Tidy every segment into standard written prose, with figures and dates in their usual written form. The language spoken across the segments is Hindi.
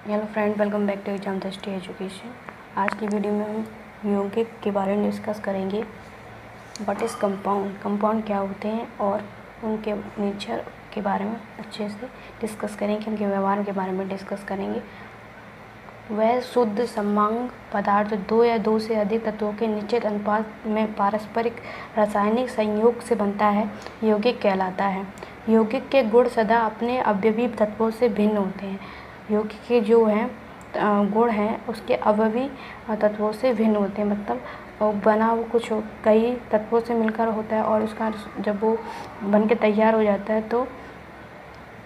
Hello friend, welcome back to exam Drishti education. आज की वीडियो में हम यौगिक के बारे में डिस्कस करेंगे। व्हाट इज़ कंपाउंड, कंपाउंड क्या होते हैं और उनके नेचर के बारे में अच्छे से डिस्कस करेंगे, उनके व्यवहार के बारे में डिस्कस करेंगे। वह शुद्ध समंग पदार्थ दो या दो से अधिक तत्वों के निश्चित अनुपात में पारस्परिक रासायनिक संयोग से बनता है, यौगिक कहलाता है। यौगिक के गुण सदा अपने अवयवी तत्वों से भिन्न होते हैं। यौगिक के जो हैं गुण हैं उसके अवयवी तत्वों से भिन्न होते हैं, मतलब बना वो कुछ कई तत्वों से मिलकर होता है और उसका जब वो बन के तैयार हो जाता है तो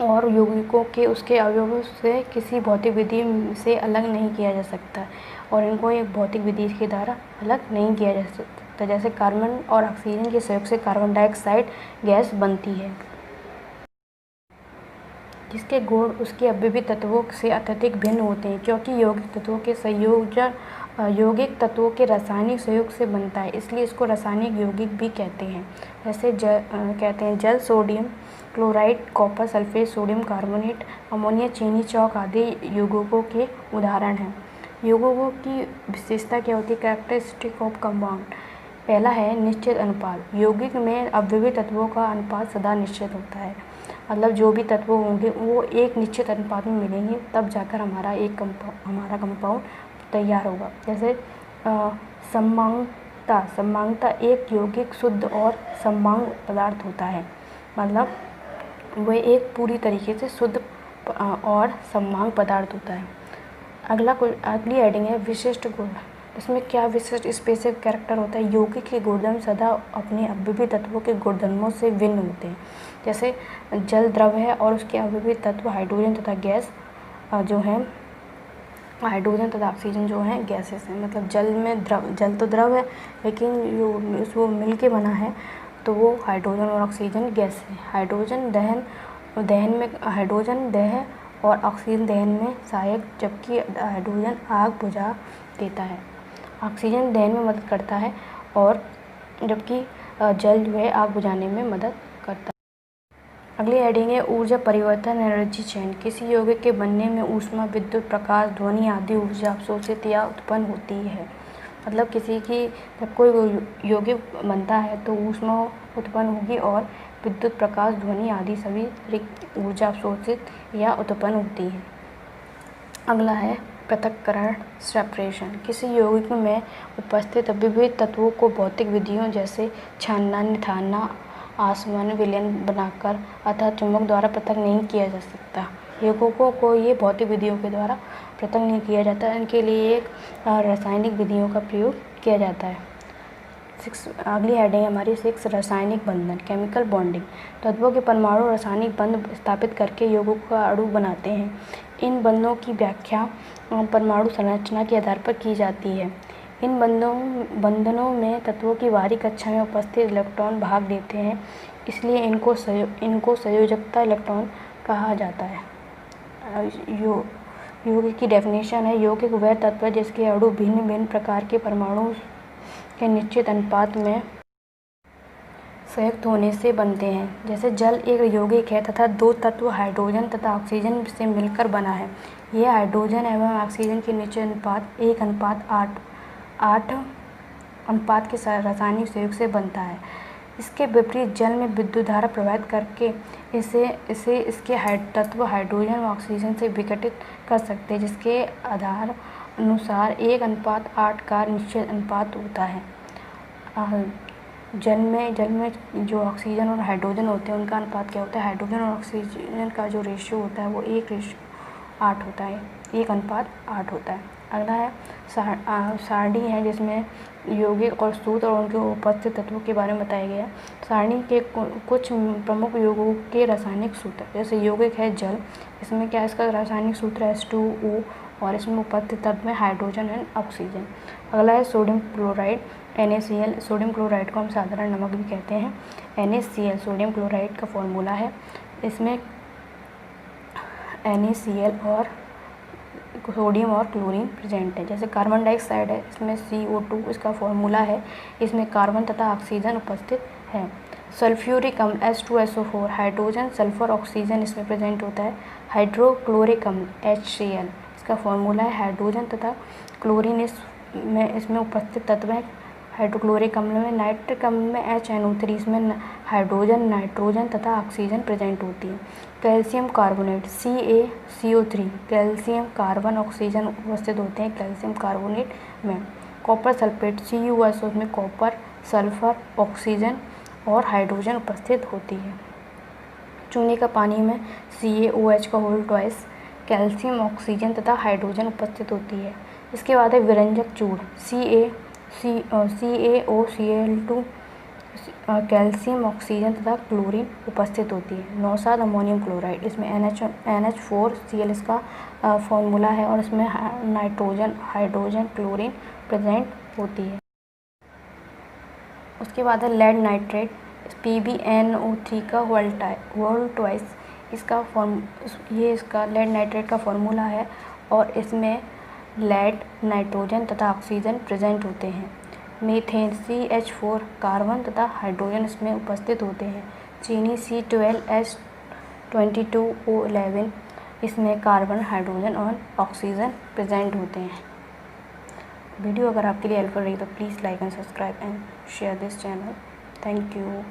और यौगिकों के उसके अवयवों से किसी भौतिक विधि से अलग नहीं किया जा सकता और इनको एक भौतिक विधि के द्वारा अलग नहीं किया जा सकता। जैसे कार्बन और ऑक्सीजन के संयोग से कार्बन डाइऑक्साइड गैस बनती है, जिसके गुण उसके अवयवी तत्वों से अत्यधिक भिन्न होते हैं। क्योंकि यौगिक तत्वों के संयोजन यौगिक तत्वों के रासायनिक संयोग से बनता है, इसलिए इसको रासायनिक यौगिक भी कहते हैं। जैसे कहते हैं जल, sodium chloride, copper sulphate, sodium carbonate, ammonia, चीनी, चौक आदि यौगिकों के उदाहरण हैं। यौगिकों की विशेषता क्या होती है? Characteristic of compound. पहला है निश्चित अनुपात। यौगिक में अवयवी तत्वों का अनुपात सदा निश्चित होता है, मतलब जो भी तत्व होंगे वो एक निश्चित अनुपात में मिलेंगे, तब जाकर हमारा कंपाउंड तैयार होगा। जैसे सममांगता एक यौगिक शुद्ध और सममांग पदार्थ होता है, मतलब वह एक पूरी तरीके से शुद्ध और सममांग पदार्थ होता है। अगली हेडिंग है विशिष्ट गुण। इसमें क्या विशिष्ट स्पेसिफिक कैरेक्टर होता है? यौगिक के गुणधर्म सदा अपने अवयवी तत्वों के गुणधर्मों से भिन्न होते हैं। जैसे जल द्रव है और उसके अवयवी तत्व हाइड्रोजन तथा गैस जो है हाइड्रोजन तथा ऑक्सीजन जो है गैसेस हैं। मतलब जल तो द्रव है, लेकिन वो मिल के बना है तो वो हाइड्रोजन और ऑक्सीजन गैस है। हाइड्रोजन दहन और ऑक्सीजन दहन में सहायक, जबकि हाइड्रोजन आग बुझा देता है। ऑक्सीजन दहन में मदद करता है और जबकि जल जो है आग बुझाने में मदद करता है। अगली हेडिंग है ऊर्जा परिवर्तन, एनर्जी चेंज। किसी यौगिक के बनने में ऊष्मा, विद्युत, प्रकाश, ध्वनि आदि ऊर्जा अवशोषित या उत्पन्न होती है। मतलब जब कोई यौगिक बनता है तो ऊष्मा उत्पन्न होगी और विद्युत, प्रकाश, ध्वनि आदि सभी ऊर्जा अवशोषित या उत्पन्न होती है। अगला है पृथक्करण, सेपरेशन। किसी यौगिक में उपस्थित विविध तत्वों को भौतिक विधियों जैसे छानना, निथारना, आसवन, विलयन बनाकर अतः चुंबक द्वारा पृथक नहीं किया जा सकता। यौगिकों को ये भौतिक विधियों के द्वारा पृथक नहीं किया जाता, इनके लिए एक रासायनिक विधियों का प्रयोग किया जाता है। अगली हेडिंग हमारी 6 रासायनिक बंधन, केमिकल बॉन्डिंग। तत्वों के परमाणु रासायनिक बंध स्थापित करके यौगिकों का अणु बनाते हैं। इन बंधों की व्याख्या परमाणु संरचना के आधार पर की जाती है। इन बंधनों में तत्वों की बाहरी कक्षा में उपस्थित इलेक्ट्रॉन भाग लेते हैं, इसलिए इनको संयोजकता इलेक्ट्रॉन कहा जाता है। यौगिक की डेफिनेशन है यौगिक वह तत्व है जिसके अणु भिन्न भिन्न प्रकार के परमाणु के निश्चित अनुपात में संयुक्त होने से बनते हैं। जैसे जल एक यौगिक है तथा दो तत्व हाइड्रोजन तथा ऑक्सीजन से मिलकर बना है। यह हाइड्रोजन एवं ऑक्सीजन के निश्चित अनुपात 1:8 अनुपात के रासायनिक संयोग से बनता है। इसके विपरीत जल में विद्युत धारा प्रवाहित करके इसे इसके तत्व हाइड्रोजन व ऑक्सीजन से विघटित कर सकते हैं, जिसके आधार अनुसार 1:8 का निश्चित अनुपात होता है। जल में जो ऑक्सीजन और हाइड्रोजन होते हैं उनका अनुपात क्या होता है? हाइड्रोजन और ऑक्सीजन का जो रेशियो होता है वो 1:8 होता है, 1:8 होता है। अगला है सारणी है, जिसमें यौगिक और सूत्र और उनके उपस्थित तत्वों के बारे में बताया गया है। सारणी के कुछ प्रमुख यौगिकों के रासायनिक सूत्र। जैसे यौगिक है जल, इसमें क्या इसका रासायनिक सूत्र है H2O और इसमें उपस्थित तत्व में हाइड्रोजन एंड ऑक्सीजन। अगला है sodium chloride, NaCl। Sodium chloride को हम साधारण नमक भी कहते हैं। NaCl सोडियम क्लोराइड का फॉर्मूला है। इसमें NaCl और सोडियम और क्लोरीन प्रेजेंट है। जैसे कार्बन डाइऑक्साइड है, इसमें CO2 इसका फॉर्मूला है। इसमें कार्बन तथा ऑक्सीजन उपस्थित है। सल्फ्यूरिक अम्ल H2SO4 हाइड्रोजन, सल्फर, ऑक्सीजन इसमें प्रेजेंट होता है। हाइड्रोक्लोरिक अम्ल HCl इसका फॉर्मूला है हाइड्रोजन तथा क्लोरीन इसमें उपस्थित तत्व है। हाइड्रोक्लोरिक अम्ल में नाइट्रिक अम्ल में HNO3, इसमें हाइड्रोजन, नाइट्रोजन तथा ऑक्सीजन प्रेजेंट होती है। Calcium carbonate CaCO3, calcium, carbon, oxygen उपस्थित होते हैं कैल्शियम कार्बोनेट में। कॉपर सल्फेट CuSO, में कॉपर, सल्फर, ऑक्सीजन और हाइड्रोजन उपस्थित होती है। चूने का पानी में CaOH का होल ट्वाइस, कैल्शियम, ऑक्सीजन तथा हाइड्रोजन उपस्थित होती है। इसके बाद है विरंजक चूड़ CaOCl2, कैल्शियम, ऑक्सीजन तथा क्लोरीन उपस्थित होती है। नौसाद अमोनियम क्लोराइड, इसमें NH4Cl इसका फॉर्मूला है और इसमें नाइट्रोजन, हाइड्रोजन, क्लोरीन प्रेजेंट होती है। उसके बाद है लेड नाइट्रेट PbNO3 का होल ट्वाइस, इसका लेड नाइट्रेट का फॉर्मूला है और इसमें लेड, नाइट्रोजन तथा ऑक्सीजन प्रेजेंट होते हैं। मीथेन CH4, कार्बन तथा हाइड्रोजन इसमें उपस्थित होते हैं। चीनी C12H22O11, इसमें कार्बन, हाइड्रोजन और ऑक्सीजन प्रेजेंट होते हैं। वीडियो अगर आपके लिए हेल्पफुल रही तो please like and subscribe and share this channel. Thank you.